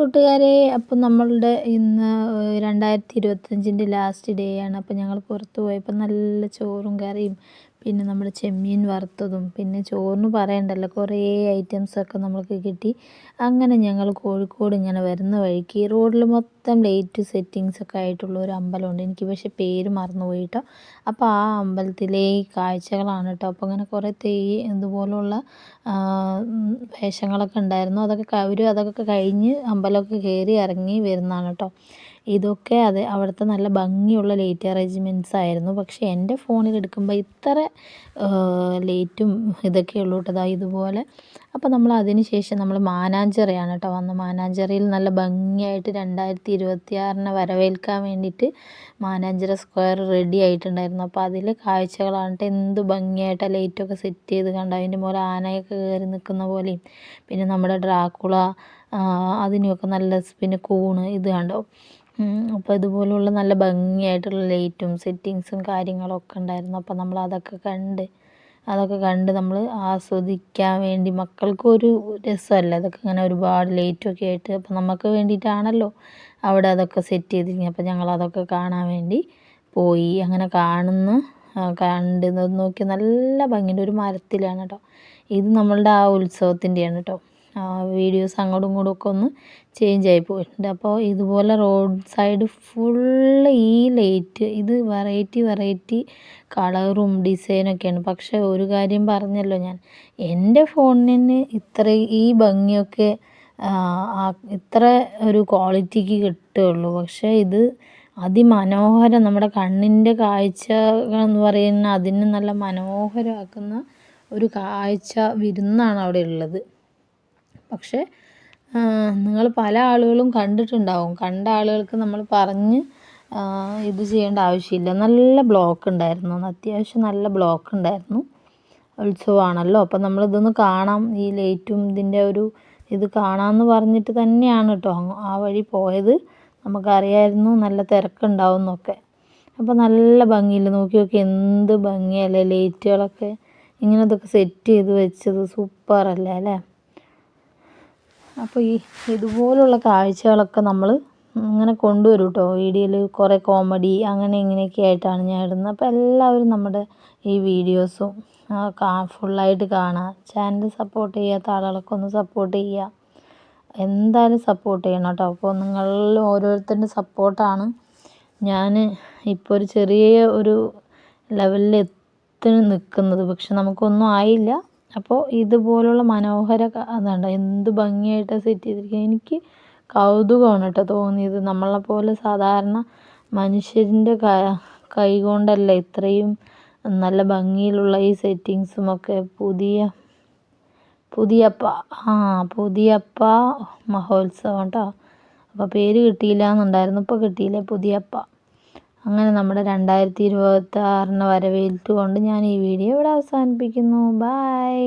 കൂട്ടുകാരെ, അപ്പം നമ്മളുടെ ഇന്ന് 2025 ലാസ്റ്റ് ഡേ ആണ്. അപ്പം ഞങ്ങൾ പുറത്ത് പോയപ്പോൾ നല്ല ചോറും കറിയും പിന്നെ നമ്മുടെ ചെമ്മീൻ വറുത്തതും പിന്നെ ചോറിന് പറയണ്ടല്ലോ, കുറേ ഐറ്റംസൊക്കെ നമ്മൾക്ക് കിട്ടി. അങ്ങനെ ഞങ്ങൾ കോഴിക്കോട് ഇങ്ങനെ വരുന്ന വഴിക്ക് റോഡിൽ മൊത്തം ലൈറ്റ് സെറ്റിങ്സൊക്കെ ആയിട്ടുള്ള ഒരു അമ്പലമുണ്ട്. എനിക്ക് പക്ഷേ പേര് മറന്നുപോയി കേട്ടോ. അപ്പോൾ ആ അമ്പലത്തിലെ ഈ കാഴ്ചകളാണ് കേട്ടോ. അപ്പോൾ അങ്ങനെ കുറേ ഇതുപോലുള്ള വേഷങ്ങളൊക്കെ ഉണ്ടായിരുന്നു. അതൊക്കെ കഴിഞ്ഞ് അമ്പലമൊക്കെ കയറി ഇറങ്ങി വരുന്നതാണ് കേട്ടോ. ഇതൊക്കെ അവിടുത്തെ നല്ല ഭംഗിയുള്ള ലൈറ്റ് അറേഞ്ച്മെൻറ്റ്സ് ആയിരുന്നു. പക്ഷേ എൻ്റെ ഫോണിൽ എടുക്കുമ്പോൾ ഇത്ര ലൈറ്റും ഇതൊക്കെ ഉള്ളൂ കേട്ടോ, ഇതുപോലെ. അപ്പോൾ നമ്മൾ അതിന് ശേഷം നമ്മൾ മാനാഞ്ചിറയാണ് കേട്ടോ വന്നത്. മാനാഞ്ചിറയിൽ നല്ല ഭംഗിയായിട്ട് 2026 വരവേൽക്കാൻ വേണ്ടിയിട്ട് മാനാഞ്ചിറ സ്ക്വയർ റെഡി ആയിട്ടുണ്ടായിരുന്നു. അപ്പോൾ അതിലെ കാഴ്ചകളാണ് എന്ത് ഭംഗിയായിട്ടാണ് ലൈറ്റൊക്കെ സെറ്റ് ചെയ്ത് കണ്ടോ. അതിൻ്റെ മുകളിൽ ആനയൊക്കെ കയറി നിൽക്കുന്ന പോലെയും പിന്നെ നമ്മുടെ ഡ്രാക്കുള അതിനെയൊക്കെ നല്ല പിന്നെ കൂണ് ഇത് കണ്ടോ. അപ്പോൾ ഇതുപോലുള്ള നല്ല ഭംഗിയായിട്ടുള്ള ലൈറ്റും സെറ്റിങ്സും കാര്യങ്ങളൊക്കെ ഉണ്ടായിരുന്നു. അപ്പോൾ നമ്മൾ അതൊക്കെ കണ്ട് നമ്മൾ ആസ്വദിക്കാൻ വേണ്ടി മക്കൾക്കൊരു രസമല്ലേ അതൊക്കെ, ഇങ്ങനെ ഒരുപാട് ലൈറ്റൊക്കെ ആയിട്ട്. അപ്പോൾ നമുക്ക് വേണ്ടിയിട്ടാണല്ലോ അവിടെ അതൊക്കെ സെറ്റ് ചെയ്തിരിക്കുന്നത്. അപ്പോൾ ഞങ്ങൾ അതൊക്കെ കാണാൻ വേണ്ടി പോയി. അങ്ങനെ കണ്ട് നോക്കി നല്ല ഭംഗിയുണ്ട്. ഒരു മരത്തിലാണ് കേട്ടോ. ഇത് നമ്മളുടെ ആ ഉത്സവത്തിൻ്റെയാണ് കേട്ടോ. വീഡിയോസ് അങ്ങോട്ടും ഇങ്ങോട്ടും ഒക്കെ ഒന്ന് ചേഞ്ച് ആയി പോയിട്ടുണ്ട്. അപ്പോൾ ഇതുപോലെ റോഡ് സൈഡ് ഫുള്ള് ഈ ലൈറ്റ്, ഇത് വെറൈറ്റി കളറും ഡിസൈനൊക്കെയാണ്. പക്ഷേ ഒരു കാര്യം പറഞ്ഞല്ലോ ഞാൻ, എൻ്റെ ഫോണിന് ഈ ഭംഗിയൊക്കെ ഇത്ര ഒരു ക്വാളിറ്റിക്ക് കിട്ടുകയുള്ളൂ. പക്ഷേ ഇത് അതിമനോഹരം, നമ്മുടെ കണ്ണിൻ്റെ കാഴ്ച എന്ന് പറയുന്ന അതിന് നല്ല മനോഹരമാക്കുന്ന ഒരു കാഴ്ച വിരുന്നാണ് അവിടെ ഉള്ളത്. പക്ഷേ നിങ്ങൾ പല ആളുകളും കണ്ടിട്ടുണ്ടാവും. കണ്ട ആളുകൾക്ക് നമ്മൾ പറഞ്ഞ് ഇത് ചെയ്യേണ്ട ആവശ്യമില്ല. നല്ല ബ്ലോക്ക് ഉണ്ടായിരുന്നു, അത്യാവശ്യം നല്ല ബ്ലോക്ക് ഉണ്ടായിരുന്നു. ഉത്സവമാണല്ലോ, അപ്പം നമ്മളിതൊന്ന് കാണാം, ഈ ലൈറ്റും ഇതിൻ്റെ ഇത് കാണാമെന്ന് പറഞ്ഞിട്ട് തന്നെയാണ് കേട്ടോ ആ വഴി പോയത്. നമുക്കറിയായിരുന്നു നല്ല തിരക്കുണ്ടാവും എന്നൊക്കെ. അപ്പോൾ നല്ല ഭംഗിയില്ല, നോക്കി എന്ത് ഭംഗിയല്ലേ ലൈറ്റുകളൊക്കെ ഇങ്ങനെ ഇതൊക്കെ സെറ്റ് ചെയ്ത് വെച്ചത്. സൂപ്പറല്ലേ അല്ലേ. അപ്പോൾ ഇതുപോലുള്ള കാഴ്ചകളൊക്കെ നമ്മൾ ഇങ്ങനെ കൊണ്ടുവരും കേട്ടോ വീഡിയോയിൽ. കുറേ കോമഡി അങ്ങനെ ഇങ്ങനെയൊക്കെ ആയിട്ടാണ് ഞാൻ ഇടുന്നത്. അപ്പോൾ എല്ലാവരും നമ്മുടെ ഈ വീഡിയോസും ഫുള്ളായിട്ട് കാണുക. ചാനൽ സപ്പോർട്ട് ചെയ്യാത്ത ആളുകളൊക്കെ ഒന്ന് സപ്പോർട്ട് ചെയ്യുക. എന്തായാലും സപ്പോർട്ട് ചെയ്യണം കേട്ടോ. അപ്പോൾ നിങ്ങളിൽ ഓരോരുത്തരുടെ സപ്പോർട്ടാണ് ഞാൻ ഇപ്പോൾ ഒരു ചെറിയ ലെവലിൽ നിൽക്കുന്നത്. പക്ഷെ നമുക്കൊന്നും ആയില്ല. അപ്പോൾ ഇതുപോലുള്ള മനോഹര അതുണ്ട്, എന്ത് ഭംഗിയായിട്ടാണ് സെറ്റ് ചെയ്തിരിക്കുന്നത്. എനിക്ക് കൗതുകമാണ് കേട്ടോ തോന്നിയത്. നമ്മളെപ്പോലെ സാധാരണ മനുഷ്യൻ്റെ കൈ കൊണ്ടല്ല ഇത്രയും നല്ല ഭംഗിയിലുള്ള ഈ സെറ്റിങ്സുമൊക്കെ. പുതിയപ്പ മഹോത്സവം കേട്ടോ. അപ്പോൾ പേര് കിട്ടിയില്ല എന്നുണ്ടായിരുന്നു, ഇപ്പോൾ കിട്ടിയില്ലേ, പുതിയപ്പ. അങ്ങനെ നമ്മുടെ 2026 വരവേൽത്തുകൊണ്ട് ഞാൻ ഈ വീഡിയോ ഇവിടെ അവസാനിപ്പിക്കുന്നു. ബൈ.